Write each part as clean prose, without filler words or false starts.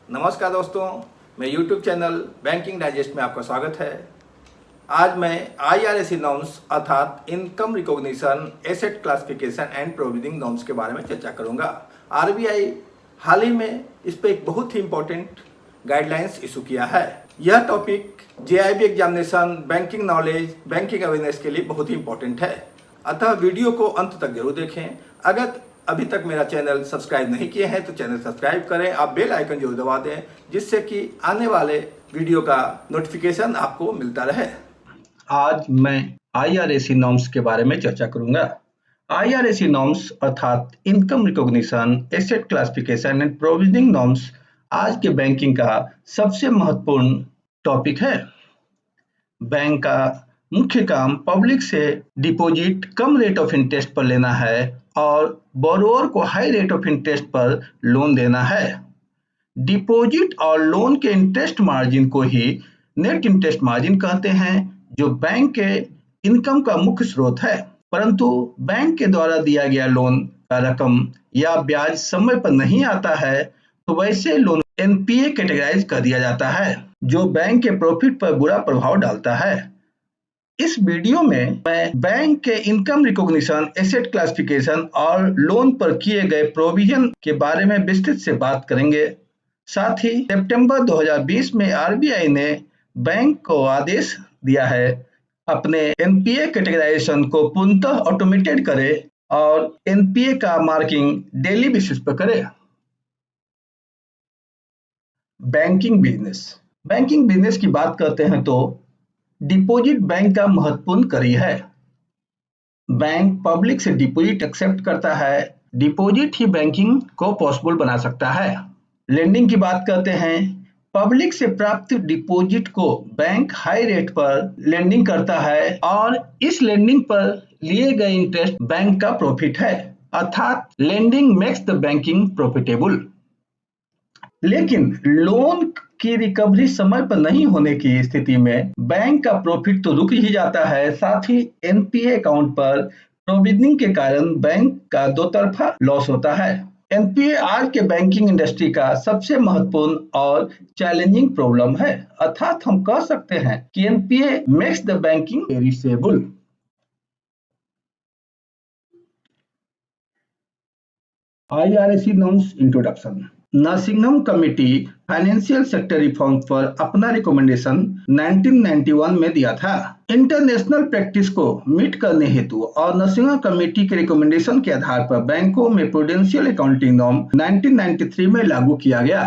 नमस्कार दोस्तों, मैं YouTube चैनल बैंकिंग डाइजेस्ट में आपका स्वागत है। आज मैं IRAC नॉर्म्स अर्थात income recognition, asset classification and provisioning norms के बारे में चर्चा करूंगा। RBI हाल ही में इस पर एक बहुत ही इम्पोर्टेंट गाइडलाइंस इशू किया है। यह topic JIB examination, banking knowledge, banking awareness के लिए बहुत ही इम्पोर्टेंट है। अतः वीडियो को अंत तक जरूर देखें। अगर अभी तक मेरा चैनल सब्सक्राइब नहीं किए हैं तो चैनल सब्सक्राइब करें, आप बेल आइकन जरूर दबा दें जिससे कि आने वाले वीडियो का नोटिफिकेशन आपको मिलता रहे। आज मैं IRAC नॉर्म्स के बारे में चर्चा करूंगा। IRAC नॉर्म्स अर्थात income recognition, asset classification and provisioning norms आज के बैंकिंग का सबसे महत्वपूर्ण टॉपिक है। बैंक का मुख्य काम पब्लिक से deposit come rate of interest पर लेना है और बोरोअर को हाई रेट ऑफ इंटरेस्ट पर लोन देना है। डिपॉजिट और लोन के इंटरेस्ट मार्जिन को ही नेट इंटरेस्ट मार्जिन कहते हैं, जो बैंक के इनकम का मुख्य स्रोत है। परंतु बैंक के द्वारा दिया गया लोन का रकम या ब्याज समय पर नहीं आता है तो वैसे लोन NPA कैटेगराइज कर दिया जाता है, जो बैंक के प्रॉफिट पर बुरा प्रभाव डालता है। इस वीडियो में मैं बैंक के इनकम रिकॉग्निशन, एसेट क्लासिफिकेशन और लोन पर किए गए प्रोविजन के बारे में विस्तृत से बात करेंगे। साथ ही सितंबर 2020 में RBI ने बैंक को आदेश दिया है अपने NPA कैटेगराइजेशन को पूर्णतः ऑटोमेटेड करे और NPA का मार्किंग डेली बेसिस पर करे। बैंकिंग बिजनेस की बात करते हैं तो डिपॉजिट बैंक का महत्वपूर्ण कड़ी है। बैंक पब्लिक से डिपॉजिट एक्सेप्ट करता है। डिपॉजिट ही बैंकिंग को पॉसिबल बना सकता है। लेंडिंग की बात करते हैं। पब्लिक से प्राप्त डिपॉजिट को बैंक हाई रेट पर लेंडिंग करता है और इस लेंडिंग पर लिए गए इंटरेस्ट बैंक का प्रॉफिट है, अर्थात lending makes the banking profitable. लेकिन लोन की रिकवरी समय पर नहीं होने की स्थिति में बैंक का प्रॉफिट तो रुक ही जाता है, साथ ही NPA अकाउंट पर प्रोविजनिंग के कारण बैंक का दो तरफा लॉस होता है। NPA आज के बैंकिंग इंडस्ट्री का सबसे महत्वपूर्ण और चैलेंजिंग प्रॉब्लम है, अर्थात हम कह सकते हैं कि NPA makes the banking perishable. IRAC norms introduction. Narasimham committee financial sector reform पर अपना रिकमेंडेशन 1991 में दिया था। इंटरनेशनल प्रैक्टिस को मीट करने हेतु और नरसिंघम कमेटी के रिकमेंडेशन के आधार पर बैंकों में प्रूडेंशियल अकाउंटिंग नॉर्म 1993 में लागू किया गया।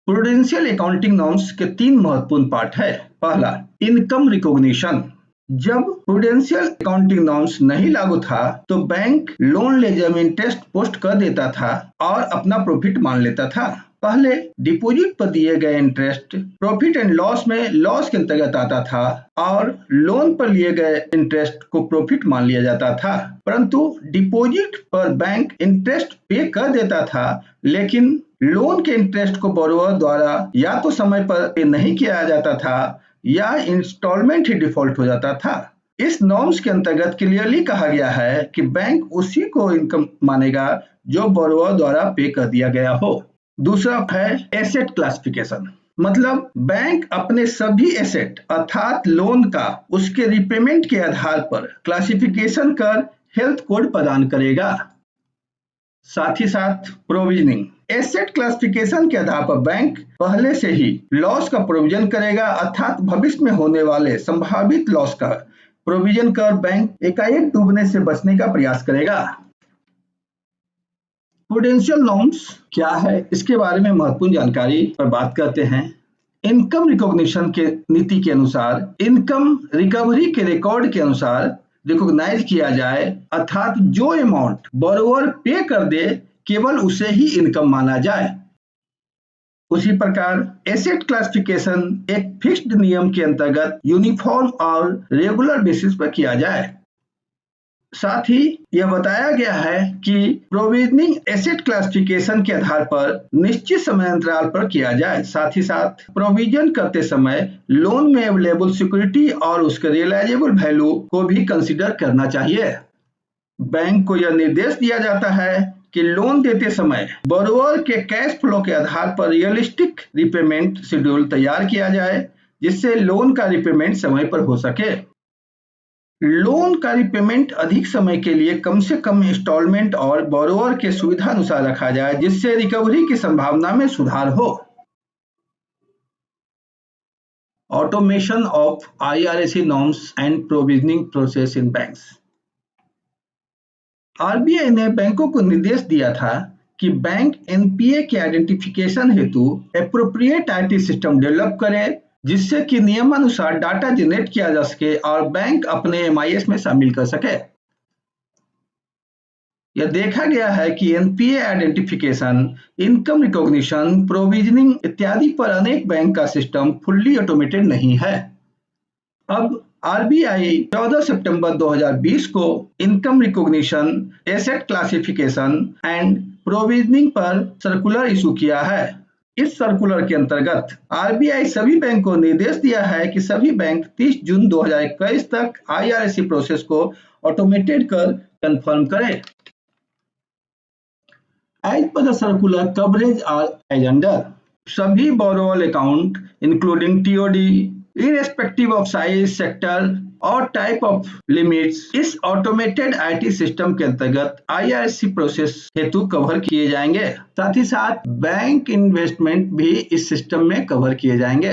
प्रूडेंशियल अकाउंटिंग नॉर्म्स के तीन महत्वपूर्ण पार्ट है। पहला, इनकम रिकॉग्निशन। जब प्रूडेंशियल अकाउंटिंग नॉर्म्स नहीं लागू था तो बैंक लोन लेजर में इंटरेस्ट पोस्ट कर देता था और अपना प्रॉफिट मान लेता था। पहले डिपॉजिट पर दिए गए इंटरेस्ट प्रॉफिट एंड लॉस में लॉस के अंतर्गत आता था और लोन पर लिए गए इंटरेस्ट को प्रॉफिट मान लिया जाता था। परंतु डिपॉजिट पर बैंक इंटरेस्ट पे कर देता था, लेकिन लोन के इंटरेस्ट को बोरोअर द्वारा या तो समय पर पे नहीं किया जाता था या इंस्टॉलमेंट ही डिफॉल्ट हो जाता था। इस नॉर्म्स के अंतर्गत क्लियरली कहा गया है कि बैंक उसी को इनकम मानेगा जो बोरोअर द्वारा पे कर दिया गया हो। दूसरा है एसेट क्लासिफिकेशन, मतलब बैंक अपने सभी एसेट अर्थात लोन का उसके रिपेमेंट के आधार पर क्लासिफिकेशन कर हेल्थ कोड प्रदान करेगा। साथ ही साथ प्रोविजनिंग। एसेट क्लासिफिकेशन के आधार पर बैंक पहले से ही लॉस का प्रोविजन करेगा, अर्थात भविष्य में होने वाले संभावित लॉस का प्रोविजन कर बैंक एकाएक डूबने से बचने का प्रयास करेगा। प्रूडेंशियल नॉर्म्स क्या है, इसके बारे में महत्वपूर्ण जानकारी पर बात करते हैं। इनकम रिकॉग्निशन के नीति के अनुसार इनकम रिकवरी के रिकॉर्ड के अनुसार रिकॉग्नाइज किया जाए, अर्थात जो अमाउंट बोरोअर पे कर दे केवल उसे ही इनकम माना जाए। उसी प्रकार एसेट क्लासिफिकेशन एक फिक्स्ड नियम के अंतर्गत यूनिफॉर्म और रेगुलर बेसिस पर किया जाए। साथ ही यह बताया गया है कि प्रोविजनिंग एसेट क्लासिफिकेशन के आधार पर निश्चित समय अंतराल पर किया जाए। साथ ही साथ प्रोविजन करते समय लोन में अवेलेबल सिक्योरिटी और उसके रियलाइजेबल वैल्यू को भी कंसीडर करना चाहिए। बैंक को यह निर्देश दिया जाता है कि लोन देते समय बोरोवर के कैश फ्लो के आधार पर रियलिस्टिक रिपेमेंट शेड्यूल तैयार किया जाए, जिससे लोन का रिपेमेंट समय पर हो सके। लोन का रिपेमेंट अधिक समय के लिए कम से कम इंस्टॉलमेंट और बोरोवर के सुविधा अनुसार रखा जाए, जिससे रिकवरी की संभावना में सुधार हो। Automation of IRAC norms and provisioning process in banks. RBI ने बैंकों को निर्देश दिया था कि बैंक एनपीए के आइडेंटिफिकेशन हेतु एप्रोप्रिएट आईटी सिस्टम डेवलप करे, जिससे कि नियमानुसार डाटा जनरेट किया जा सके और बैंक अपने एमआईएस में शामिल कर सके। यह देखा गया है कि NPA identification, income recognition, provisioning इत्यादि पर अनेक बैंक का सिस्टम फुल्ली ऑटोमेटेड नहीं है। अब आरबीआई 14 सितंबर 2020 को income recognition, asset classification and provisioning पर सर्कुलर इशू किया है। इस सर्कुलर के अंतर्गत आरबीआई सभी बैंक को निर्देश दिया है कि सभी बैंक 30 जून 2021 तक आईआरएसी प्रोसेस को ऑटोमेटेड कर कंफर्म करें। As per the circular, coverage are as under: सभी borrower account including TOD, irrespective of size, sector और टाइप ऑफ लिमिट्स इस ऑटोमेटेड आईटी सिस्टम के अंतर्गत आईआरएसी प्रोसेस हेतु कवर किए जाएंगे। साथ ही साथ बैंक इन्वेस्टमेंट भी इस सिस्टम में कवर किए जाएंगे।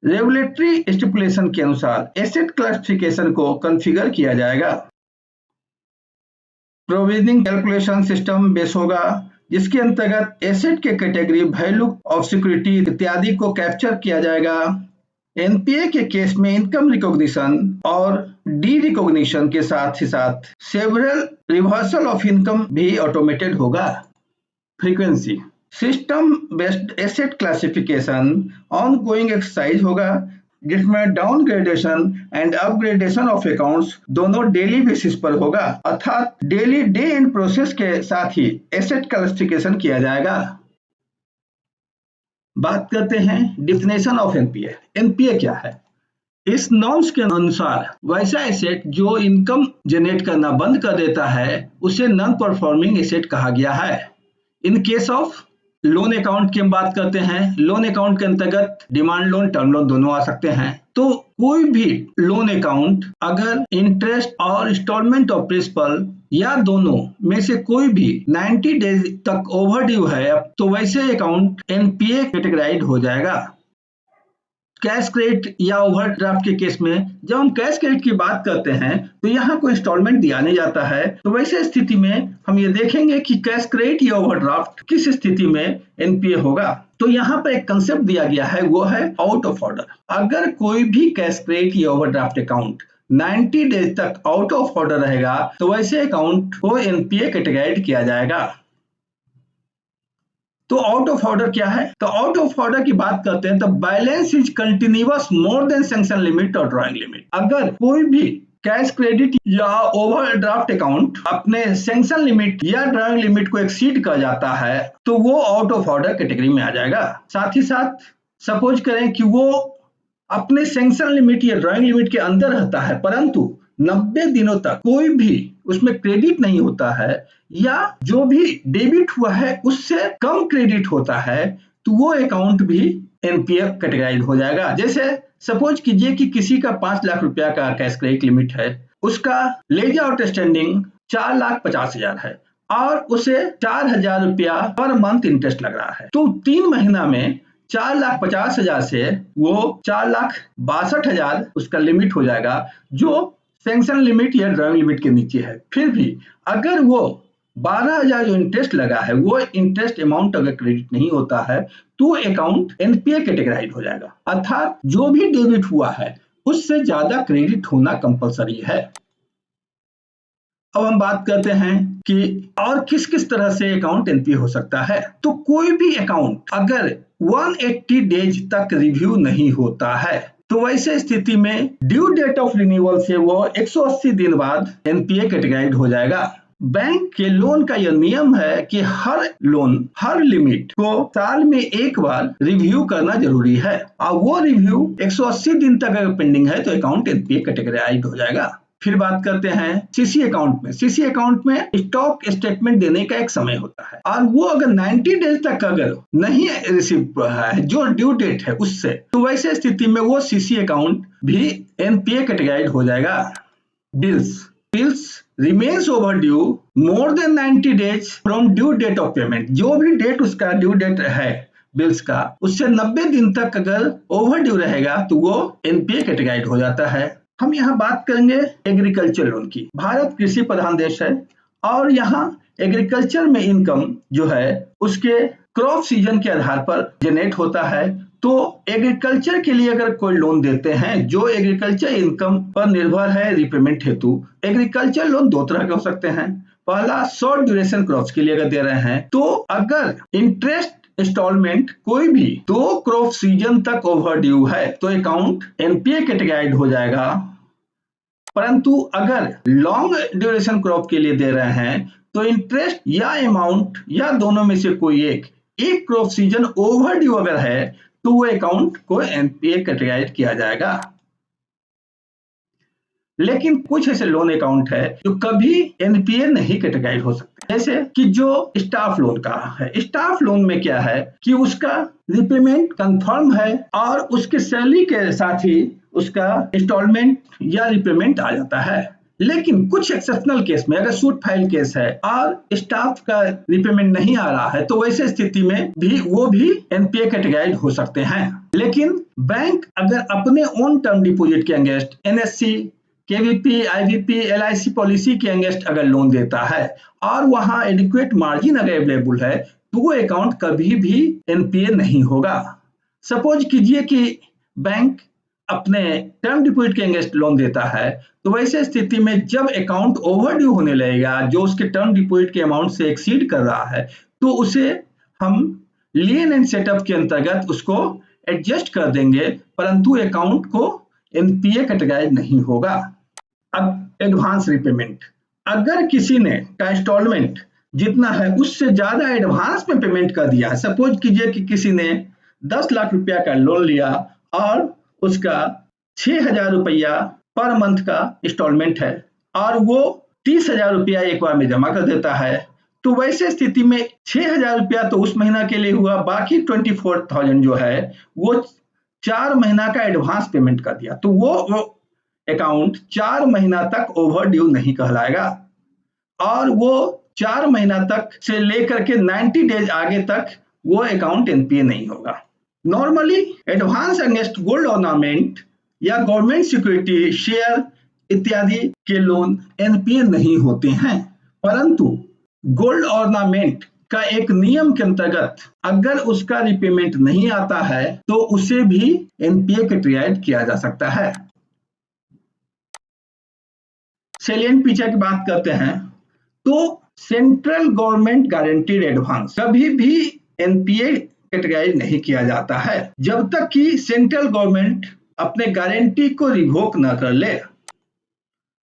रेगुलेटरी स्टिपुलेशन के अनुसार एसेट क्लासिफिकेशन को कॉन्फ़िगर किया जाएगा। प्रोविजनिंग कैलकुलेशन सिस्टम बेस होगा, जिसके अंतर्गत एसेट के कैटेगरी, वैल्यू ऑफ सिक्योरिटी इत्यादि को कैप्चर किया जाएगा। एनपीए के केस में इनकम रिकॉग्निशन और डी रिकॉग्निशन के साथ ही साथ सेवरल रिवर्सल ऑफ इनकम भी ऑटोमेटेड होगा। Frequency system based asset classification ongoing exercise होगा, जिसमें डाउनग्रेडेशन एंड अपग्रेडेशन ऑफ अकाउंट्स दोनों डेली बेसिस पर होगा, अर्थात डेली डे एंड प्रोसेस के साथ ही एसेट क्लासिफिकेशन किया जाएगा। बात करते हैं डिफिनेशन ऑफ एनपीए। एनपीए क्या है? इस नॉर्म्स के अनुसार वैसा एसेट जो इनकम जनरेट करना बंद कर देता है उसे नॉन परफॉर्मिंग एसेट कहा गया है। In case of loan account की हम बात करते हैं। लोन अकाउंट के अंतर्गत डिमांड लोन, टर्म लोन दोनों आ सकते हैं। तो कोई भी लोन अकाउंट अगर इंटरेस्ट और इंस्टॉलमेंट ऑफ प्रिंसिपल या दोनों में से कोई भी 90 डेज तक ओवर ड्यू है, तो वैसे अकाउंट एनपीए कैटेगराइज हो जाएगा। कैश क्रेडिट या ओवरड्राफ्ट के केस में जब हम कैश क्रेडिट की बात करते हैं तो यहाँ कोई इंस्टॉलमेंट दिया नहीं जाता है, तो वैसे स्थिति में हम ये देखेंगे कि कैश क्रेडिट या ओवरड्राफ्ट किस स्थिति में एनपीए होगा। तो यहाँ पर एक कंसेप्ट दिया गया है, वो है आउट ऑफ ऑर्डर। अगर कोई भी कैश क्रेडिट या ओवरड्राफ्ट अकाउंट 90 डेज तक आउट ऑफ ऑर्डर रहेगा तो वैसे अकाउंट को एनपीए कैटेगराइज किया जाएगा। तो आउट ऑफ ऑर्डर क्या है? तो आउट ऑफ ऑर्डर की बात करते हैं तो balance is continuous more than sanction limit और ड्राइंग लिमिट। अगर कोई भी कैश क्रेडिट या ओवरड्राफ्ट अकाउंट अपने सैंक्शन लिमिट या ड्राइंग लिमिट को एक्सीड कर जाता है तो वो आउट ऑफ ऑर्डर कैटेगरी में आ जाएगा। साथ ही साथ सपोज करें कि वो अपने सैंक्शन लिमिट या ड्राइंग लिमिट के अंदर रहता है, परंतु 90 दिनों तक कोई भी उसमें क्रेडिट नहीं होता है या जो भी डेबिट हुआ है उससे कम क्रेडिट होता है, तो वो अकाउंट भी एनपीए कैटेगराइज हो जाएगा। जैसे सपोज कीजिए कि किसी का 5 लाख रुपया का कैश क्रेडिट लिमिट है, उसका लेजर आउटस्टैंडिंग 4,50,000 है और उसे 4,000 रुपया पर मंथ इंटरेस्ट लग रहा है, तो 3 महीना में 4,50,000 से वो 4,62,000 उसका लिमिट हो जाएगा, जो सैंक्शन लिमिट या ड्राइंग लिमिट के नीचे है। फिर भी अगर वो 12,000 जो इंटरेस्ट लगा है वो इंटरेस्ट अमाउंट अगर क्रेडिट नहीं होता है तो अकाउंट एनपीए कैटेगराइज हो जाएगा, अर्थात जो भी डेबिट हुआ है उससे ज्यादा क्रेडिट होना कंपलसरी है। अब हम बात करते हैं कि और किस किस तरह से अकाउंट एनपीए हो सकता है। तो कोई भी अकाउंट अगर 180 डेज तक रिव्यू नहीं होता है तो वैसे स्थिति में ड्यू डेट ऑफ रिन्यूअल से वो 180 दिन बाद एनपीए कैटेगराइज हो जाएगा। बैंक के लोन का यह नियम है कि हर लिमिट को साल में एक बार रिव्यू करना जरूरी है और वो रिव्यू 180 दिन तक अगर पेंडिंग है तो अकाउंट एनपीए कैटेगराइज हो जाएगा। फिर बात करते हैं सीसी अकाउंट में। सीसी अकाउंट में स्टॉक स्टेटमेंट देने का एक समय होता है, और वो अगर 90 डेज तक अगर नहीं रिसीव है जो ड्यू डेट है उससे, तो वैसे स्थिति में वो सीसी अकाउंट भी एनपीए कैटेगराइज हो जाएगा। Bills remains overdue more than 90 days from due date of payment. जो भी डेट उसका ड्यू डेट है बिल्स का, उससे 90 दिन तक अगर ओवरड्यू रहेगा तो वो एनपीए कैटेगराइज हो जाता है। हम यहाँ बात करेंगे एग्रीकल्चर लोन की। भारत कृषि प्रधान देश है, और यहाँ एग्रीकल्चर में इनकम जो है उसके क्रॉप सीजन के आधार पर जनरेट होता है। तो एग्रीकल्चर के लिए अगर कोई लोन देते हैं जो एग्रीकल्चर इनकम पर निर्भर है रिपेमेंट हेतु, एग्रीकल्चर लोन दो तरह के हो सकते हैं। पहला, शॉर्ट ड्यूरेशन क्रॉप्स के लिए अगर दे रहे हैं तो अगर इंटरेस्ट इंस्टॉलमेंट कोई भी 2 क्रॉप सीजन तक ओवरड्यू है तो अकाउंट एनपीए कैटेगराइज हो जाएगा। परंतु अगर लॉन्ग ड्यूरेशन क्रॉप के लिए दे रहे हैं तो इंटरेस्ट या अमाउंट या दोनों में से कोई एक क्रॉप सीजन ओवरड्यू अगर है तो वो अकाउंट को एनपीए कैटेगराइज किया जाएगा। लेकिन कुछ ऐसे लोन अकाउंट है जो कभी एनपीए नहीं कैटेगराइज हो सकते, जैसे कि जो स्टाफ लोन का है। स्टाफ लोन में क्या है कि उसका रिपेमेंट कंफर्म है और उसके सैलरी के साथ ही उसका इंस्टॉलमेंट या रिपेमेंट आ जाता है। लेकिन कुछ एक्सेप्शनल केस में अगर सूट फाइल केस है और स्टाफ का रिपेमेंट नहीं आ रहा है तो वैसे स्थिति में भी वो भी एनपीए कैटेगराइज हो सकते हैं। लेकिन बैंक अगर अपने ओन टर्म डिपॉजिट के against NSC, KVP, IVP, LIC policy के अगेंस्ट अगर लोन देता है और वहां एडिक्वेट मार्जिन अगर अवेलेबल है तो वो अकाउंट कभी भी एनपीए नहीं होगा। सपोज कीजिए कि बैंक अपने टर्म डिपॉजिट के अगेंस्ट लोन देता है, तो वैसे स्थिति में जब अकाउंट ओवरड्यू होने लगेगा जो उसके टर्म डिपॉजिट के अमाउंट से एक्सीड कर रहा है, तो उसे हम लियन एंड सेटअप के अंतर्गत उसको एडजस्ट कर देंगे, परंतु अकाउंट को एनपीए कैटेगराइज नहीं होगा। अब एडवांस रिपेमेंट, अगर किसी ने का इंस्टॉलमेंट जितना है उससे ज्यादा एडवांस में पेमेंट कर दिया, सपोज कीजिए कि किसी ने 10 लाख रुपया का लोन लिया और उसका 6,000 रुपया पर मंथ का इंस्टॉलमेंट है और वो 30,000 रुपया एक बार में जमा कर देता है, तो वैसे स्थिति में 6,000 रुपया तो उस महीना के लिए हुआ, बाकी 24,000 जो है वो 4 महीना का एडवांस पेमेंट कर दिया, तो वो अकाउंट 4 महीना तक ओवरड्यू नहीं कहलाएगा और वो 4 महीना तक से लेकर के 90 डेज आगे तक वो अकाउंट एनपीए नहीं होगा। Normally advance against gold ornament या गवर्नमेंट सिक्योरिटी, शेयर इत्यादि के लोन एनपीए नहीं होते हैं, परंतु गोल्ड ऑर्नामेंट का एक नियम के अंतर्गत अगर उसका रिपेमेंट नहीं आता है तो उसे भी एनपीए कैटेगराइज किया जा सकता है। सेलिएंट फीचर की बात करते हैं तो सेंट्रल गवर्नमेंट गारंटीड एडवांस कभी भी एनपीए कैटेगराइज नहीं किया जाता है जब तक कि सेंट्रल गवर्नमेंट अपने गारंटी को रिवोक न कर ले,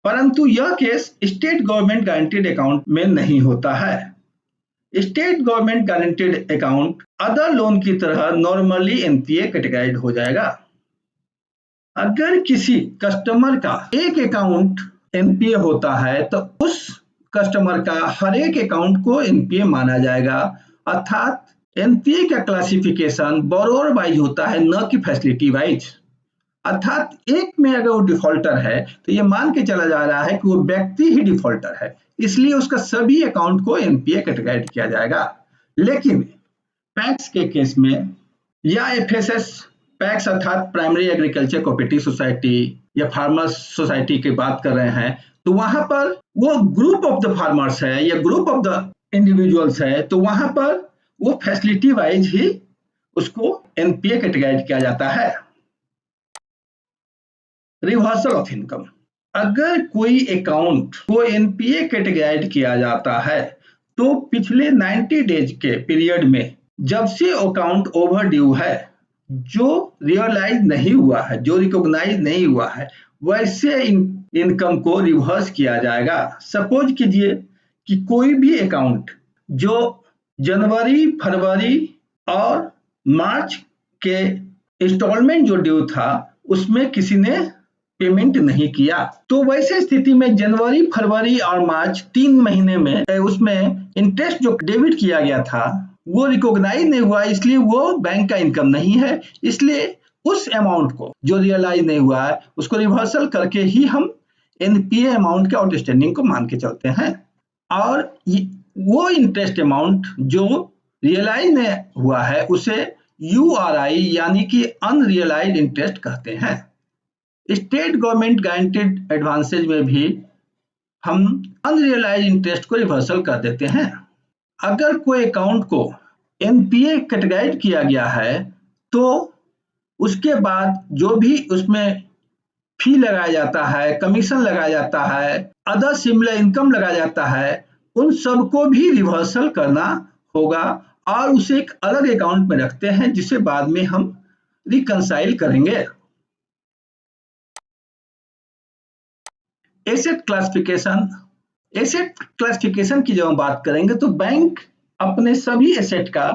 परंतु यह case state government guaranteed account में नहीं होता है। State government guaranteed account other loan की तरह नॉर्मली एनपीए कैटेगराइज हो जाएगा। अगर किसी कस्टमर का एक अकाउंट एनपीए होता है तो उस कस्टमर का हर एक अकाउंट को एनपीए माना जाएगा, अर्थात एनपीए का क्लासिफिकेशन बोरोवर वाइज होता है, न कि फैसिलिटी वाइज। अर्थात एक में अगर वो डिफॉल्टर है तो ये मान के चला जा रहा है कि वो व्यक्ति ही डिफॉल्टर है, इसलिए उसका सभी अकाउंट को एनपीए कैटेगराइज किया जाएगा। लेकिन पैक्स के केस में या एफएसएस, पैक्स अर्थात प्राइमरी एग्रीकल्चर कोऑपरेटिव सोसाइटी या फार्मर्स सोसाइटी की बात कर रहे हैं, तो वहां पर वो ग्रुप ऑफ द फार्मर्स है या ग्रुप ऑफ द इंडिविजुअल्स है, तो वहां पर वो फैसिलिटी वाइज ही उसको एनपीए कैटेगराइज किया जाता है। रिवर्सल ऑफ इनकम, अगर कोई अकाउंट को एनपीए कैटेगराइज किया जाता है तो पिछले 90 डेज के पीरियड में जब से अकाउंट ओवरड्यू है, जो रियलाइज नहीं हुआ है, जो रिकॉग्नाइज नहीं हुआ है, वैसे इनकम को रिवर्स किया जाएगा। सपोज कीजिए कि कोई भी अकाउंट जो जनवरी, फरवरी और मार्च के इंस्टॉलमेंट जो ड्यू था उसमें किसी ने पेमेंट नहीं किया। तो वैसे स्थिति में जनवरी, फरवरी और मार्च 3 महीने में उसमें इंटरेस्ट जो डेबिट किया गया था वो रिकॉग्नाइज नहीं हुआ, इसलिए वो बैंक का इनकम नहीं है। इसलिए उस अमाउंट को जो रियलाइज नहीं हुआ है उसको रिवर्सल करके ही हम एनपीए अमाउंट के आउटस्टैंडिंग को मान के चलते हैं। और वो इंटरेस्ट अमाउंट जो रियलाइज नहीं हुआ है उसे यूआरआई यानी कि अनरियलाइज इंटरेस्ट कहते हैं। स्टेट गवर्नमेंट गारंटेड एडवांसेज में भी हम अनरियलाइज इंटरेस्ट को रिवर्सल कर देते हैं। अगर कोई अकाउंट को एनपीए कैटेगराइज किया गया है तो उसके बाद जो भी उसमें फी लगाया जाता है, कमीशन लगाया जाता है, अदर सिमिलर इनकम लगाया जाता है, उन सबको भी रिवर्सल करना होगा और उसे एक अलग अकाउंट में रखते हैं जिसे बाद में हम रिकंसाइल करेंगे। Asset classification. एसेट क्लासिफिकेशन की जब हम बात करेंगे तो बैंक अपने सभी एसेट का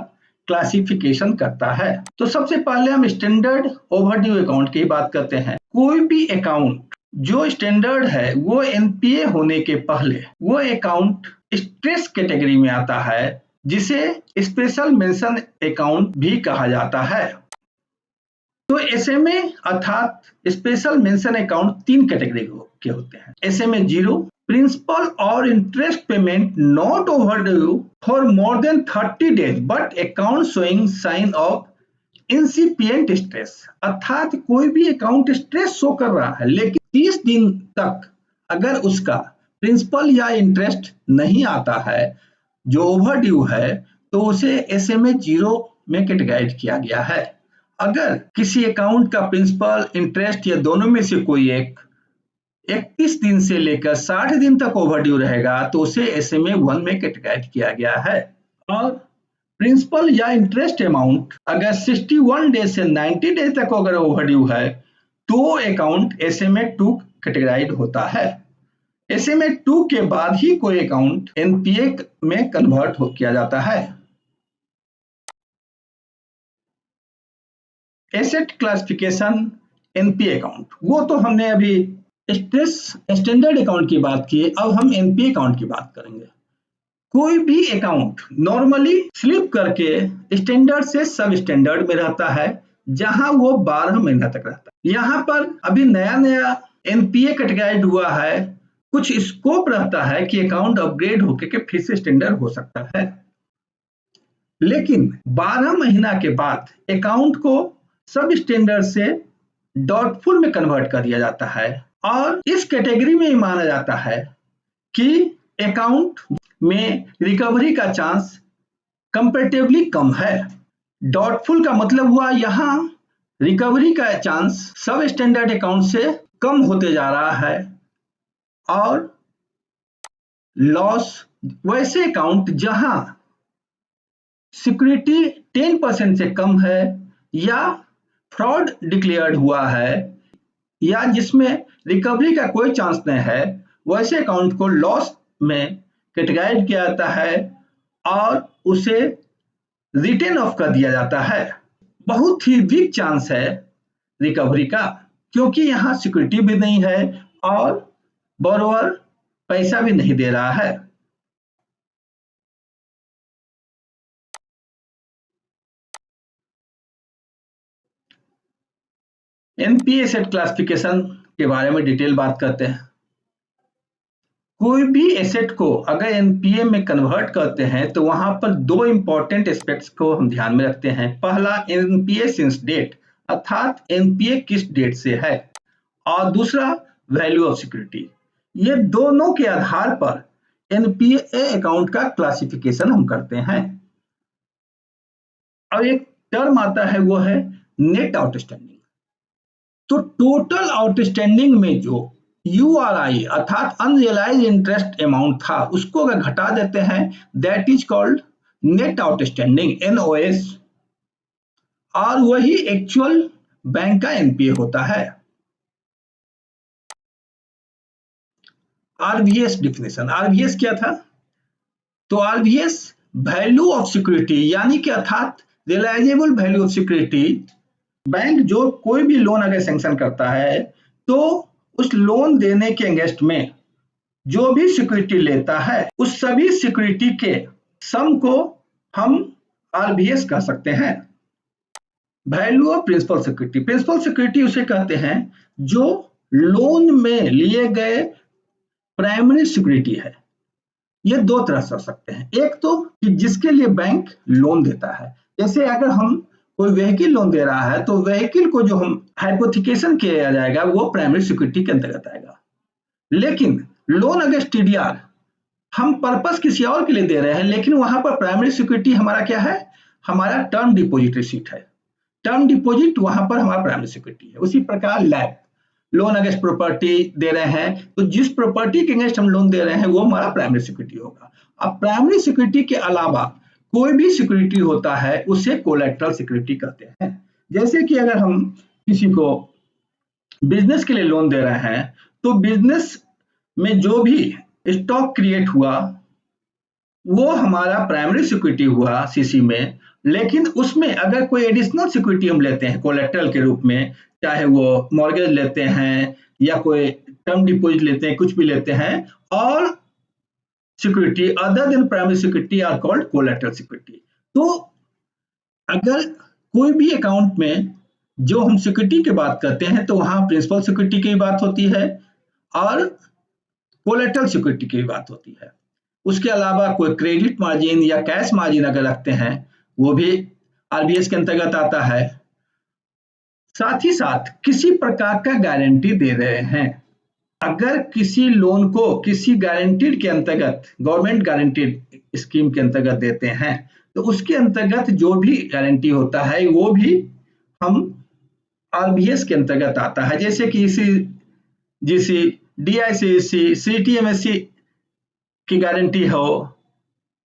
क्लासिफिकेशन करता है। तो सबसे पहले हम स्टैंडर्ड ओवरड्यू अकाउंट की बात करते हैं। कोई भी अकाउंट जो स्टैंडर्ड है वो एनपीए होने के पहले वो अकाउंट स्ट्रेस कैटेगरी में आता है जिसे स्पेशल मेंशन अकाउंट भी कहा जाता है। तो एसएमए अर्थात स्पेशल मेंशन अकाउंट 3 कैटेगरी के होते हैं। एसएमए 0, प्रिंसिपल और interest payment not overdue for more than 30 days but account showing sign of incipient stress, अर्थात कोई भी अकाउंट स्ट्रेस शो कर रहा है लेकिन 30 दिन तक अगर उसका प्रिंसिपल या इंटरेस्ट नहीं आता है जो ओवरड्यू है तो उसे एसएमए 0 में कैटेगराइज किया गया है। अगर किसी अकाउंट का प्रिंसिपल, इंटरेस्ट या दोनों में से कोई एक 31 दिन से लेकर 60 दिन तक ओवरड्यू रहेगा तो उसे एसएमए 1 में कैटेगराइज किया गया है। और प्रिंसिपल या इंटरेस्ट अमाउंट अगर 61 डेज से 90 डेज तक अगर ओवरड्यू है तो अकाउंट एसएमए 2 कैटेगराइज होता है। एसएमए 2 के बाद ही कोई अकाउंट एनपीए में कन्वर्ट किया जाता है। एसेट क्लासिफिकेशन एनपीए अकाउंट, वो तो हमने अभी स्टैंडर्ड अकाउंट की बात की, अब हम एनपीए अकाउंट की बात करेंगे। कोई भी अकाउंट नॉर्मली स्लिप करके स्टैंडर्ड से सब स्टैंडर्ड में रहता है जहां वो 12 महीना तक रहता है। यहाँ पर अभी नया नया एनपीए कैटेगराइज हुआ है, कुछ स्कोप रहता है कि अकाउंट अपग्रेड होकर के फिर से स्टैंडर्ड हो सकता है, लेकिन 12 महीना के बाद अकाउंट को सब स्टैंडर्ड से डॉटफुल में कन्वर्ट कर दिया जाता है और इस कैटेगरी में ही माना जाता है कि अकाउंट में रिकवरी का चांस कंपैरेटिवली कम है। डॉटफुल का मतलब हुआ यहाँ रिकवरी का चांस सब स्टैंडर्ड अकाउंट से कम होते जा रहा है और लॉस वैसे अकाउंट जहां सिक्योरिटी 10% से कम है या फ्रॉड डिक्लेयर्ड हुआ है या जिसमें रिकवरी का कोई चांस नहीं है वैसे अकाउंट को लॉस में कैटेगराइज किया जाता है और उसे रिटेन ऑफ कर दिया जाता है। बहुत ही वीक चांस है रिकवरी का क्योंकि यहाँ सिक्योरिटी भी नहीं है और बोरोवर पैसा भी नहीं दे रहा है। एनपीए एसेट क्लासिफिकेशन के बारे में डिटेल बात करते हैं। कोई भी एसेट को अगर एनपीए में कन्वर्ट करते हैं तो वहां पर 2 इंपॉर्टेंट एस्पेक्ट्स को हम ध्यान में रखते हैं। पहला एनपीए सिंस डेट अर्थात एनपीए किस डेट से है और दूसरा वैल्यू ऑफ सिक्योरिटी। ये दोनों के आधार पर एनपीए अकाउंट का क्लासिफिकेशन हम करते हैं। अब एक टर्म आता है वो है नेट आउटस्टैंडिंग। तो टोटल आउटस्टैंडिंग में जो यूआरआई अर्थात अनरियलाइज इंटरेस्ट अमाउंट था उसको अगर घटा देते हैं that is called net outstanding NOS और वही एक्चुअल बैंक का एनपीए होता है। आरवीएस डिफिनेशन, आरवीएस क्या था? तो आरवीएस वैल्यू ऑफ सिक्योरिटी यानी कि अर्थात realisable value of security. Bank जो कोई भी लोन अगर सैंक्शन करता है तो उस लोन देने के अगेंस्ट में जो भी सिक्योरिटी लेता है उस सभी सिक्योरिटी के सम को हम आरबीएस कह सकते हैं। Value of principal security, principal security उसे कहते हैं जो लोन में लिए गए प्राइमरी सिक्योरिटी है। ये दो तरह से हो सकते हैं, एक तो कि जिसके लिए बैंक लोन देता है, जैसे अगर हम कोई व्हीकल लोन दे रहा है तो व्हीकल को जो हम हाइपोथिकेशन किया जाएगा वो प्राइमरी सिक्योरिटी के अंतर्गत आएगा। लेकिन लोन अगेंस्ट टीडीआर हम पर्पस किसी और के लिए दे रहे हैं, लेकिन वहां पर प्राइमरी सिक्योरिटी हमारा क्या है, हमारा टर्म डिपॉजिट रिसीट है। टर्म डिपॉजिट वहां पर हमारा प्राइमरी सिक्योरिटी है। उसी प्रकार लैब लोन अगेंस्ट प्रॉपर्टी दे रहे हैं तो जिस प्रॉपर्टी के अगेंस्ट हम लोन दे रहे हैं वो हमारा प्राइमरी सिक्योरिटी होगा। अब प्राइमरी सिक्योरिटी के अलावा कोई भी सिक्योरिटी होता है उसे कोलैटरल सिक्योरिटी कहते हैं। जैसे कि अगर हम किसी को बिजनेस के लिए लोन दे रहे हैं तो बिजनेस में जो भी स्टॉक क्रिएट हुआ वो हमारा प्राइमरी सिक्योरिटी हुआ सीसी में, लेकिन उसमें अगर कोई एडिशनल सिक्योरिटी हम लेते हैं कोलैटरल के रूप में, चाहे वो मॉर्गेज लेते हैं या कोई टर्म डिपॉजिट लेते हैं, कुछ भी लेते हैं, और security other than primary security are called collateral security. तो अगर कोई भी अकाउंट में जो हम सिक्योरिटी की बात करते हैं तो वहां प्रिंसिपल सिक्योरिटी की बात होती है और कोलैटरल सिक्योरिटी की बात होती है। उसके अलावा कोई क्रेडिट मार्जिन या कैश मार्जिन अगर रखते हैं वो भी आरबीएस के अंतर्गत आता है। साथ ही साथ किसी प्रकार का गारंटी दे रहे हैं, अगर किसी लोन को किसी गारंटीड के अंतर्गत, गवर्नमेंट गारंटीड स्कीम के अंतर्गत देते हैं तो उसके अंतर्गत जो भी गारंटी होता है वो भी हम आरबीएस के अंतर्गत आता है। जैसे कि जीसी, डीआईसीएससी, सीटीएमएससी की गारंटी हो,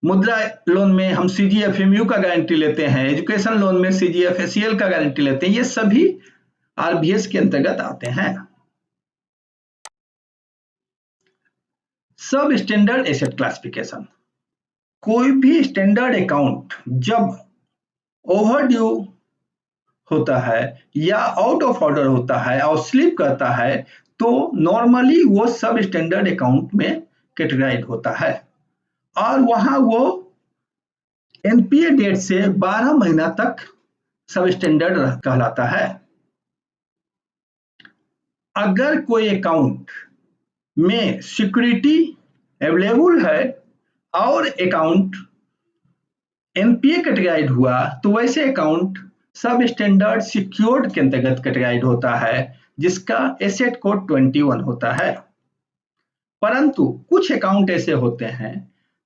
मुद्रा लोन में हम सीजीएफएमयू का गारंटी लेते हैं, एजुकेशन लोन में सीजीएफएसीएल का गारंटी लेते हैं, ये सभी आरबीएस के अंतर्गत आते हैं। सब स्टैंडर्ड एसेट क्लासिफिकेशन, कोई भी स्टैंडर्ड अकाउंट जब ओवरड्यू होता है या आउट ऑफ ऑर्डर होता है और स्लिप करता है तो नॉर्मली वो सब स्टैंडर्ड अकाउंट में कैटेगराइज होता है और वहां वो एनपीए डेट से 12 महीना तक सब स्टैंडर्ड कहलाता है। अगर कोई अकाउंट में सिक्योरिटी अवेलेबल है और अकाउंट एनपीए कैटेगराइज हुआ तो वैसे अकाउंट सब स्टैंडर्ड सिक्योर्ड के अंतर्गत कैटेगराइज होता है जिसका एसेट कोड 21 होता है। परंतु कुछ अकाउंट ऐसे होते हैं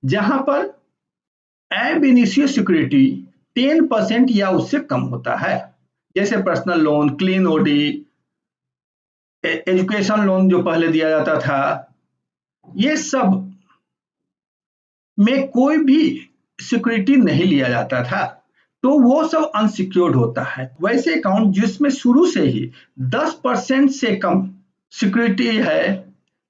जहां पर एब इनिशियो सिक्योरिटी 10% या उससे कम होता है, जैसे personal loan, clean OD, education loan जो पहले दिया जाता था, ये सब में कोई भी सिक्योरिटी नहीं लिया जाता था तो वो सब अनसिक्योर्ड होता है। वैसे अकाउंट जिसमें शुरू से ही 10% से कम सिक्योरिटी है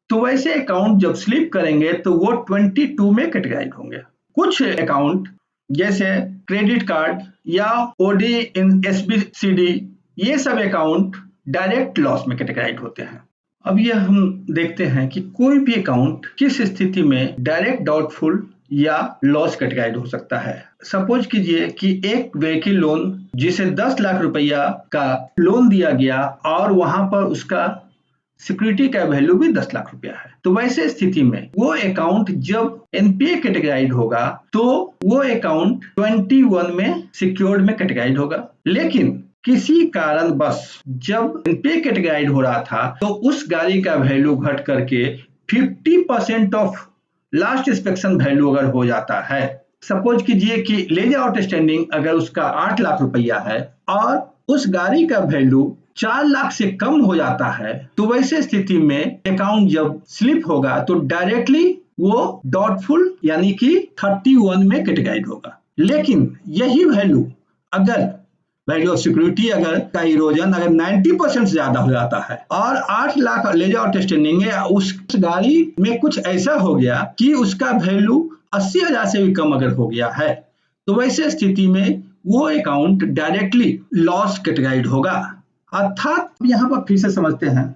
तो वैसे अकाउंट जब स्लिप करेंगे तो वो 22 में कैटेगराइज होंगे। कुछ अकाउंट जैसे क्रेडिट कार्ड या ओडी इन एसबीसीडी, ये सब अकाउंट डायरेक्ट लॉस में कैटेगराइज होते हैं। अब ये हम देखते हैं कि कोई भी अकाउंट किस स्थिति में डायरेक्ट डाउटफुल या लॉस कैटेगराइज हो सकता है। सपोज कीजिए कि एक व्हीकल लोन जिसे 10 लाख रुपया का लोन दिया गया और वहां पर उसका सिक्योरिटी का वैल्यू भी 10 लाख रुपया है, तो वैसे स्थिति में वो अकाउंट जब एनपीए कैटेगराइज होगा तो वो अकाउंट 21 में सिक्योर्ड में कैटेगराइज होगा। लेकिन किसी कारण बस जब एनपीए कैटेगराइज हो रहा था तो उस गाड़ी का वैल्यू घट करके 50% ऑफ लास्ट इंस्पेक्शन वैल्यू अगर हो जाता है, सपोज कीजिए कि लेजर आउटस्टैंडिंग अगर उसका 8 लाख रुपया है और उस गाड़ी का वैल्यू 4 लाख से कम हो जाता है तो वैसे स्थिति में अकाउंट जब स्लिप होगा तो डायरेक्टली वो डाउटफुल यानी कि 31 में कैटेगराइज होगा। लेकिन यही वैल्यू अगर वैल्यू ऑफ सिक्योरिटी अगर का इरोजन अगर 90% से ज्यादा हो जाता है और 8 लाख लेजर आउटस्टैंडिंग है, उस गाड़ी में कुछ ऐसा हो गया कि उसका वैल्यू 80,000 से भी कम अगर हो गया है तो वैसे स्थिति में वो अकाउंट डायरेक्टली लॉस कैटेगराइज होगा। अर्थात यहाँ पर फिर से समझते हैं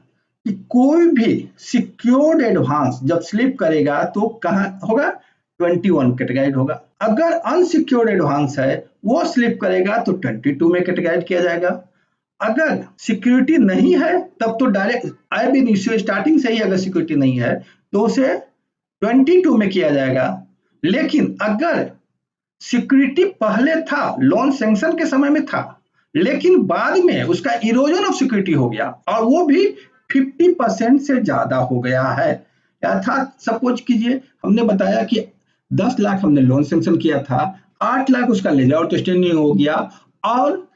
कि कोई भी सिक्योर्ड एडवांस जब स्लिप करेगा तो कहाँ होगा, 21 कैटेगराइज होगा। अगर अनसिक्योर्ड एडवांस है वो स्लिप करेगा तो 22 में कैटेगराइज किया जाएगा। अगर सिक्योरिटी नहीं है तब तो डायरेक्ट आई बिन इश्यू स्टार्टिंग से ही अगर सिक्योरिटी नहीं है तो उसे 22 में किया जाएगा। लेकिन अगर सिक्योरिटी पहले था, लोन सैंक्शन के समय में था, लेकिन बाद में उसका इरोजन ऑफ सिक्योरिटी हो गया और वो भी 50% से ज्यादा हो गया है, अर्थात सपोज कीजिए हमने बताया कि 10 लाख हमने लोन सैंक्शन किया था, 8 लाख उसका लेजर आउटस्टैंडिंग हो गया और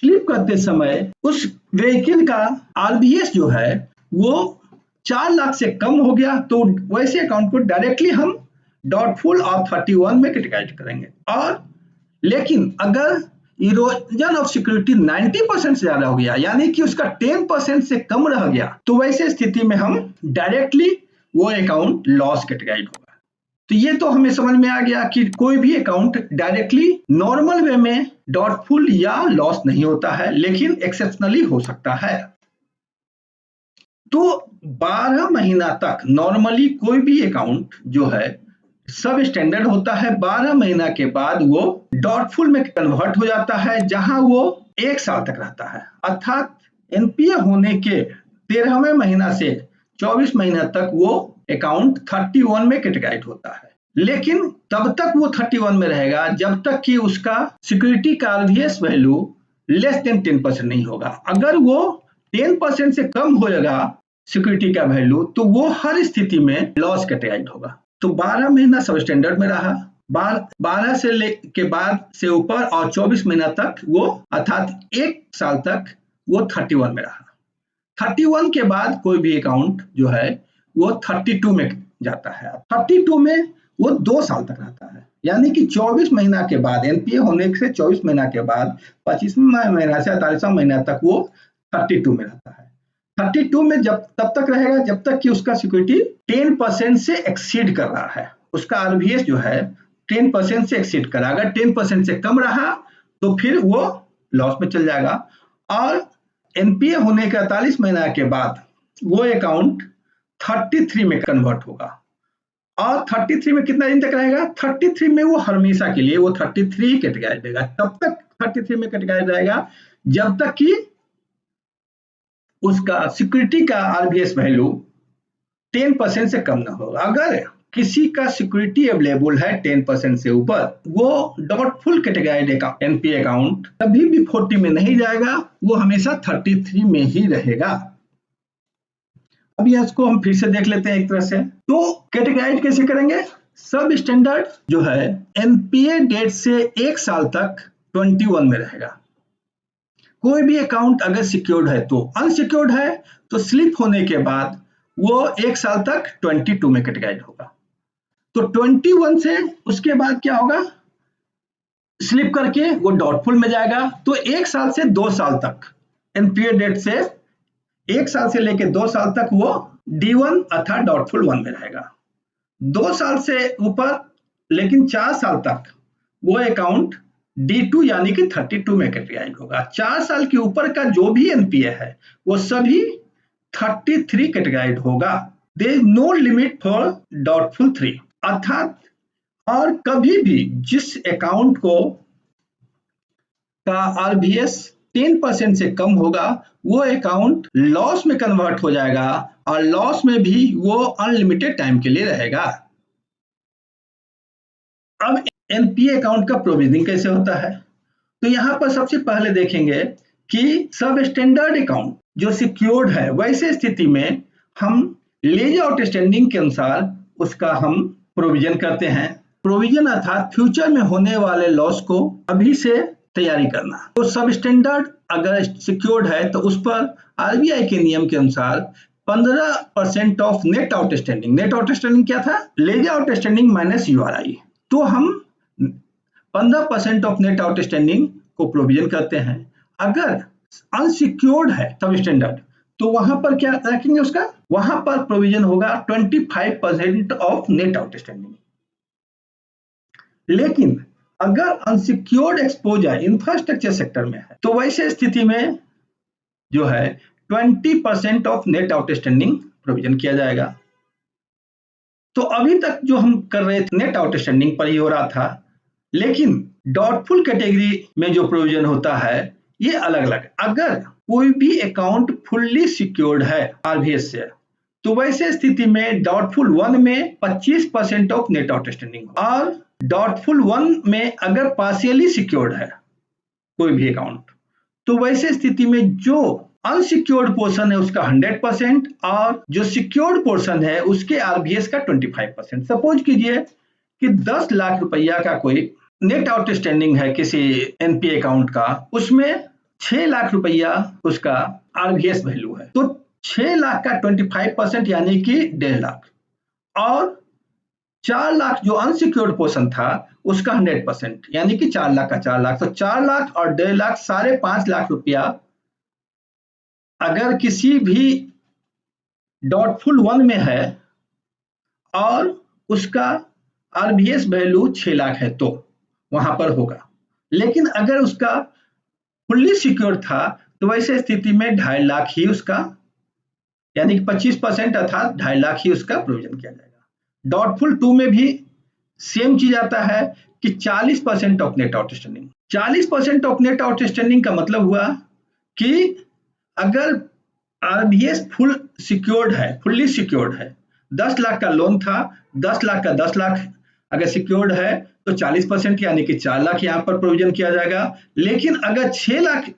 स्लिप करते समय उस व्हीकल का आरबीएस जो है वो 4 लाख से कम हो गया, तो वैसे अकाउंट को डायरेक्टली हम डॉटफुल और 31 में कैटेगराइज करेंगे। और लेकिन अगर इरोजन ऑफ सिक्योरिटी 90% से ज्यादा हो गया, यानी कि उसका 10% से कम रह गया, तो वैसे स्थिति में हम डायरेक्टली वो अकाउंट लॉस कैटेगराइज होगा। तो ये तो हमें समझ में आ गया कि कोई भी अकाउंट डायरेक्टली नॉर्मल वे में डॉटफुल या लॉस नहीं होता है, लेकिन एक्सेप्शनली हो सकता है। तो 12 महीना तक नॉर्मली कोई भी अकाउंट जो है सब स्टैंडर्ड होता है। 12 महीना के बाद वो डॉटफुल में कन्वर्ट हो जाता है, जहां वो 1 साल तक रहता है, अर्थात एनपीए होने के 13वें महीना से 24 महीना तक वो अकाउंट 31 में कैटेगराइज होता है। लेकिन तब तक वो 31 में रहेगा जब तक कि उसका सिक्योरिटी का आरबीएस वैल्यू लेस देन 10% नहीं होगा। अगर वो 10% से कम होगा सिक्योरिटी का वैल्यू, तो वो हर स्थिति में लॉस कैटेगराइज होगा। तो 12 महीना सब स्टैंडर्ड में रहा, 12 से के बाद से ऊपर और 24 महीना तक वो अर्थात 1 साल तक वो 31 में रहा। 31 के बाद कोई भी अकाउंट जो है वो 32 में जाता है। 32 में वो 2 साल तक रहता है, यानी कि 24 महीना के बाद एनपीए होने से 24 महीना के बाद 25वां महीना से 48वां महीना तक वो 32 में रहता है। 32 में जब तब तक रहेगा जब तक कि उसका सिक्योरिटी 10% से एक्सीड कर रहा है, उसका आरबीएस जो है 10% से एक्सीड कर रहा है। अगर 10% से कम रहा तो फिर वो लॉस में चल जाएगा। और एनपीए होने के 48 महीना के बाद वो अकाउंट 33 में कन्वर्ट होगा। और 33 में कितना दिन तक रहेगा, 33 में वो हमेशा के लिए वो 33 कैटेगराइज देगा, तब तक 33 में कैटेगराइज रहेगा जब तक कि उसका सिक्योरिटी का आरबीएस वैल्यू 10% से कम ना हो। अगर किसी का सिक्योरिटी अवेलेबल है 10% से ऊपर, वो डॉटफुल कैटेगराइज एनपीए अकाउंट कभी भी 40 में नहीं जाएगा, वो हमेशा 33 में ही रहेगा। अब इसको हम फिर से देख लेते हैं एक तरह से। तो कैटेगराइज कैसे करेंगे, सब स्टैंडर्ड जो है एनपीए डेट से 1 साल तक 21 में रहेगा। कोई भी अकाउंट अगर सिक्योर्ड है तो, अनसिक्योर्ड है तो स्लिप होने के बाद वो 1 साल तक 22 में कैटेगराइज होगा। तो 21 से उसके बाद क्या होगा, स्लिप करके वो डॉटफुल में जाएगा। तो 1 साल से 2 साल तक एनपीए डेट से 1 साल से लेके 2 साल तक वो D1 अर्थात डॉटफुल 1 में रहेगा। 2 साल से ऊपर लेकिन 4 साल तक वो अकाउंट D2 यानी कि 32 में कैटेगराइज होगा। 4 साल के ऊपर का जो भी एनपीए है वो सभी 33 कैटेगराइज होगा। There is no limit for doubtful 3, अर्थात और कभी भी जिस अकाउंट को का आरबीएस 10% से कम होगा वो अकाउंट लॉस में कन्वर्ट हो जाएगा और लॉस में भी वो अनलिमिटेड टाइम के लिए रहेगा। अब एनपीए अकाउंट का प्रोविजनिंग कैसे होता है, तो यहां पर सबसे पहले देखेंगे कि सब स्टैंडर्ड अकाउंट जो सिक्योर्ड है वैसे स्थिति में हम लेजर आउटस्टैंडिंग के अनुसार उसका हम प्रोविजन करते हैं। प्रोविजन अर्थात फ्यूचर में होने वाले लॉस को अभी से तैयारी करना। तो सब स्टैंडर्ड अगर सिक्योर्ड है तो उस पर आरबीआई के नियम के अनुसार 15% of net outstanding, net outstanding क्या था, लेजर आउटस्टैंडिंग माइनस यूआरआई, तो हम 15% ऑफ नेट आउटस्टैंडिंग को प्रोविजन करते हैं। अगर अनसिक्योर्ड है सब स्टैंडर्ड तो वहां पर क्या रखेंगे, उसका वहां पर प्रोविजन होगा 25% ऑफ नेट आउटस्टैंडिंग। लेकिन अगर अनसिक्योर्ड एक्सपोजर इंफ्रास्ट्रक्चर सेक्टर में है तो वैसे स्थिति में जो है 20% ऑफ नेट आउटस्टैंडिंग प्रोविजन किया जाएगा। तो अभी तक जो हम कर रहे थे नेट आउटस्टैंडिंग पर ही हो रहा था, लेकिन डाउटफुल कैटेगरी में जो प्रोविजन होता है ये अलग अलग। अगर कोई भी अकाउंट फुल्ली सिक्योर्ड है आरबीएस से, तो वैसे स्थिति में डाउटफुल 1 में 25% ऑफ नेट आउटस्टैंडिंग, और डाउटफुल 1 में अगर पार्शियली सिक्योर्ड है कोई भी अकाउंट, तो वैसे स्थिति में जो अनसिक्योर्ड पोर्शन है उसका 100% और जो सिक्योर्ड पोर्शन है उसके आरबीएस का 25%। सपोज कीजिए कि 10 लाख रुपया का कोई नेट आउटस्टैंडिंग है किसी एनपीए अकाउंट का, उसमें 6 लाख रुपया उसका आरबीएस वैल्यू है, तो 6 लाख का 25% यानी कि 1.5 लाख, और 4 लाख जो अनसिक्योर्ड पोर्शन था उसका 100% यानी कि 4 लाख का 4 लाख, तो 4 लाख और 1.5 लाख 5.5 लाख रुपया अगर किसी भी डाउटफुल 1 में है और उसका आरबीएस वैल्यू 6 लाख है तो वहां पर होगा। लेकिन अगर उसका फुल्ली सिक्योर था तो वैसे स्थिति में 2.5 लाख ही उसका, यानी कि 25% अर्थात 2.5 लाख ही उसका प्रोविजन किया जाएगा। डाउटफुल 2 में भी सेम चीज आता है कि 40% of net outstanding. 40% of net outstanding का मतलब हुआ कि अगर आरबीएस फुल सिक्योर्ड है, फुल्ली सिक्योर्ड है, 10 लाख का लोन था, 10 लाख का 10 लाख अगर सिक्योर्ड है तो 40% यानी कि 4 लाख यहाँ पर प्रोविजन किया जाएगा। लेकिन अगर 6 लाख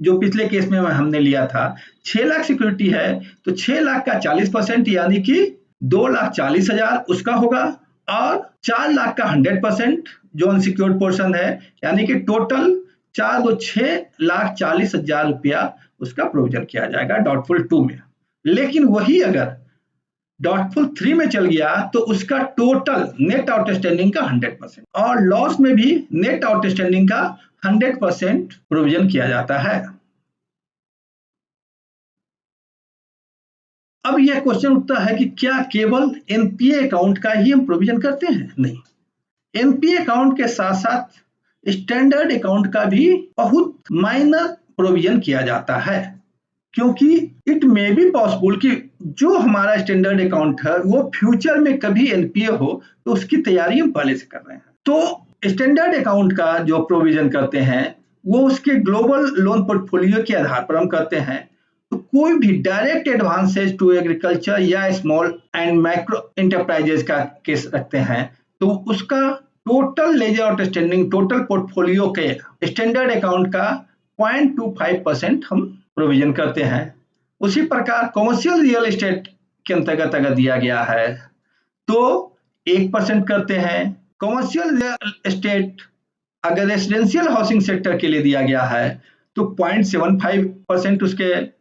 जो पिछले केस में हमने लिया था 6 लाख सिक्योरिटी है तो 6 लाख का 40% यानी कि 2,40,000 उसका होगा, और 4 लाख का 100% जो अनसिक्योर्ड पोर्शन है यानी कि टोटल 6,40,000 रुपया उसका प्रोविजन किया जाएगा डाउटफुल 2 में। लेकिन वही अगर डाउटफुल 3 में चल गया तो उसका टोटल नेट आउटस्टैंडिंग का 100%, और लॉस में भी नेट आउटस्टैंडिंग का 100% प्रोविजन किया जाता है। अब यह क्वेश्चन उठता है कि क्या केवल एनपीए अकाउंट का ही हम प्रोविजन करते हैं? नहीं, एनपीए अकाउंट के साथ साथ स्टैंडर्ड अकाउंट का भी बहुत माइनर प्रोविजन किया जाता है, क्योंकि इट मे बी पॉसिबल कि जो हमारा स्टैंडर्ड अकाउंट है वो फ्यूचर में कभी एनपीए हो तो उसकी तैयारी हम पहले से कर रहे हैं। तो स्टैंडर्ड अकाउंट का जो प्रोविजन करते हैं वो उसके ग्लोबल लोन पोर्टफोलियो के आधार पर हम करते हैं। तो कोई भी डायरेक्ट एडवांसेज टू एग्रीकल्चर या स्मॉल एंड माइक्रो एंटरप्राइजेस का केस रखते हैं तो उसका total ledger outstanding total portfolio के स्टैंडर्ड अकाउंट का 0.25% हम प्रोविजन करते हैं। उसी प्रकार कमर्शियल रियल एस्टेट के अंतर्गत अगर दिया गया है तो 1% करते हैं। कमर्शियल रियल एस्टेट अगर रेसिडेंशियल हाउसिंग सेक्टर के लिए दिया गया है तो 0.75% उसके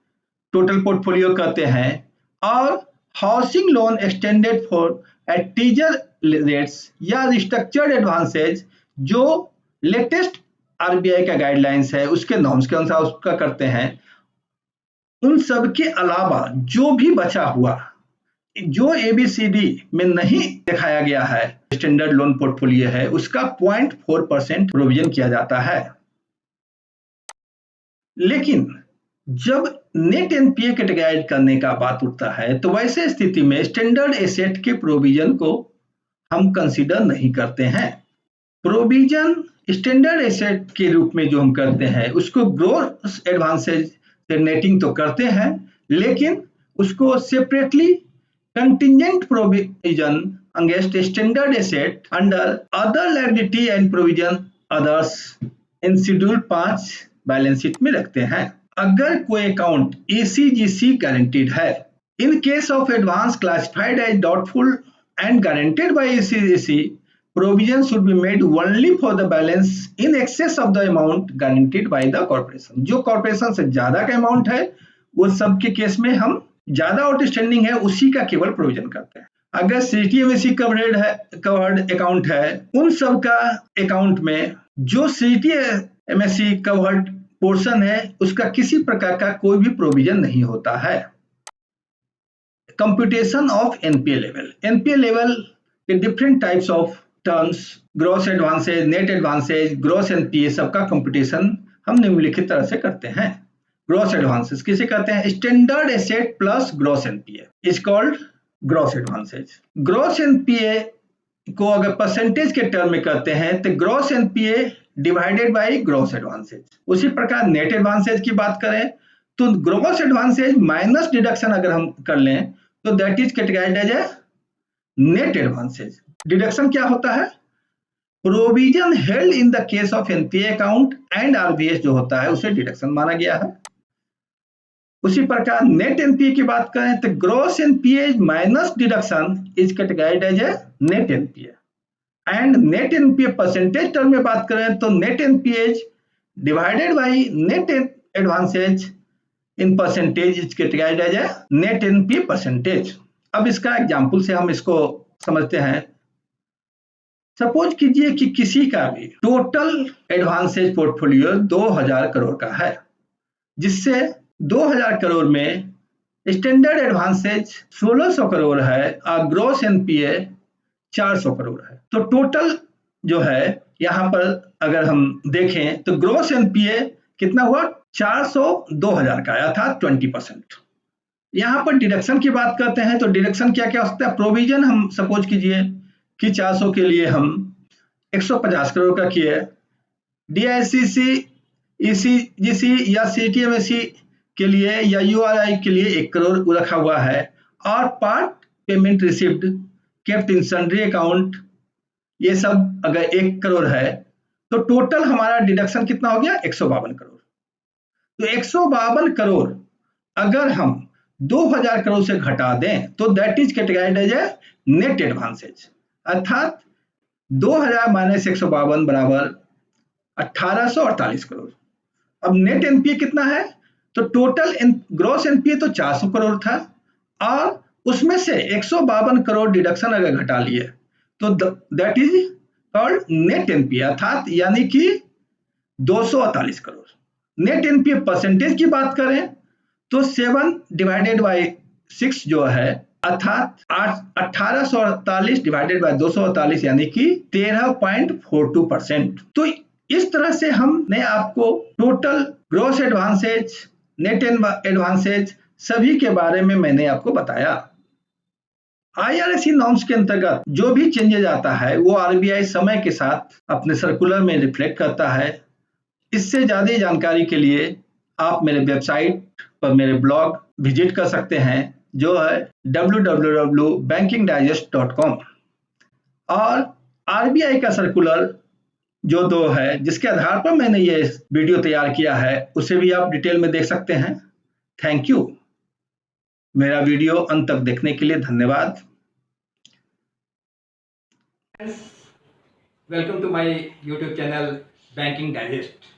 टोटल पोर्टफोलियो करते हैं। और housing loan extended for at teaser rates या रिस्ट्रक्चर्ड एडवांसेज जो लेटेस्ट आरबीआई का गाइडलाइंस है उसके नॉर्म्स के अनुसार उसका करते हैं। उन सब के अलावा जो भी बचा हुआ जो एबीसीडी में नहीं दिखाया गया है स्टैंडर्ड लोन पोर्टफोलियो है उसका 0.4% प्रोविजन किया जाता है। लेकिन जब नेट एनपीए कैटेगराइज करने का बात उठता है तो वैसे स्थिति में स्टैंडर्ड एसेट के प्रोविजन को हम कंसीडर नहीं करते हैं। प्रोविजन स्टैंडर्ड एसेट के रूप में जो हम करते हैं उसको ग्रोस एडवांसेज से नेटिंग तो करते हैं, लेकिन उसको separately contingent provision against standard asset under other liability and provision others in schedule 5 balance sheet में रखते हैं। अगर कोई अकाउंट एसीजीसी गारंटीड है, in case of advance classified as doubtful and guaranteed by ACGC, provision should be made only for the balance in excess of the amount guaranteed by the corporation। जो corporation से ज्यादा का amount है वो सब के case में हम ज्यादा आउटस्टैंडिंग है उसी का केवल प्रोविजन करते हैं। अगर सीटीएमएससी कवर्ड अकाउंट है उन सब का अकाउंट में जो सीटीएमएससी कवर्ड पोर्शन है उसका किसी प्रकार का कोई भी प्रोविजन नहीं होता है। Computation of NPA level, NPA level के different types of terms, gross advances, net advances, gross NPA सबका कंप्यूटेशन हम निम्नलिखित तरह से करते हैं। ग्रॉस एडवांसेस किसे कहते हैं? Standard asset plus gross NPA is called gross advances. Gross NPA को अगर परसेंटेज के टर्म में कहते हैं तो gross NPA divided by gross advances. उसी प्रकार नेट एडवांसेज की बात करें तो ग्रॉस एडवांसेज माइनस डिडक्शन अगर हम कर लें तो that is categorised as a net advances. Deduction क्या होता है? Provision held in the case of NPA account and RBS जो होता है उसे डिडक्शन माना गया है। उसी प्रकार नेट एनपीए की बात करें तो gross NPA minus deduction is categorised as a net NPA and net NPA percentage term में बात करें तो net NPA divided by net advances in percentage is categorised as a net NPA percentage. अब इसका एग्जांपल से हम इसको समझते हैं। सपोज कीजिए कि किसी का भी टोटल एडवांसेज पोर्टफोलियो 2000 करोड़ का है, जिससे 2000 करोड़ में स्टैंडर्ड एडवांसेज 1600 करोड़ है और ग्रॉस एनपीए 400 करोड़ है। तो टोटल जो है यहाँ पर अगर हम देखें तो ग्रॉस एनपीए कितना हुआ? 400 2000 का अर्थात 20%। यहाँ पर डिडक्शन की बात करते हैं तो डिडक्शन क्या क्या हो सकता है? प्रोविजन हम सपोज कीजिए कि 400 के लिए हम 150 करोड़ का किए, डीआईसीसी ईसीजीसी या सीटीएमएसी के लिए या यूआरआई के लिए 1 करोड़ रखा हुआ है और part payment received kept in sundry account ये सब अगर 1 करोड़ है तो टोटल हमारा डिडक्शन कितना हो गया? 152 करोड़। तो 152 करोड़ अगर हम 2000 करोड़ से घटा दें तो that is categorised as a net advances, अर्थात 2000 माइनस 152 बराबर 1848 करोड़। अब नेट एनपीए कितना है? तो टोटल ग्रॉस एनपीए तो 400 करोड़ था और उसमें से 152 करोड़ डिडक्शन अगर घटा लिए तो that is called net NPA, अर्थात यानी कि 248 करोड़। नेट एनपीए परसेंटेज की बात करें तो 7 डिवाइडेड बाय 6 जो है अर्थात 1848 डिवाइडेड बाय 248 यानी कि 13.42%। तो इस तरह से हमने आपको total gross advances, net advances सभी के बारे में मैंने आपको बताया। आईआरएसी नॉर्म्स के अंतर्गत जो भी चेंजेज आता है वो आरबीआई समय के साथ अपने सर्कुलर में रिफ्लेक्ट करता है। इससे ज्यादा जानकारी के लिए आप मेरे वेबसाइट पर मेरे ब्लॉग विजिट कर सकते हैं जो है www.bankingdigest.com और आरबीआई का सर्कुलर जो दो है जिसके आधार पर मैंने ये वीडियो तैयार किया है उसे भी आप डिटेल में देख सकते हैं। Thank you. मेरा वीडियो अंत तक देखने के लिए धन्यवाद। Welcome to my YouTube channel banking digest.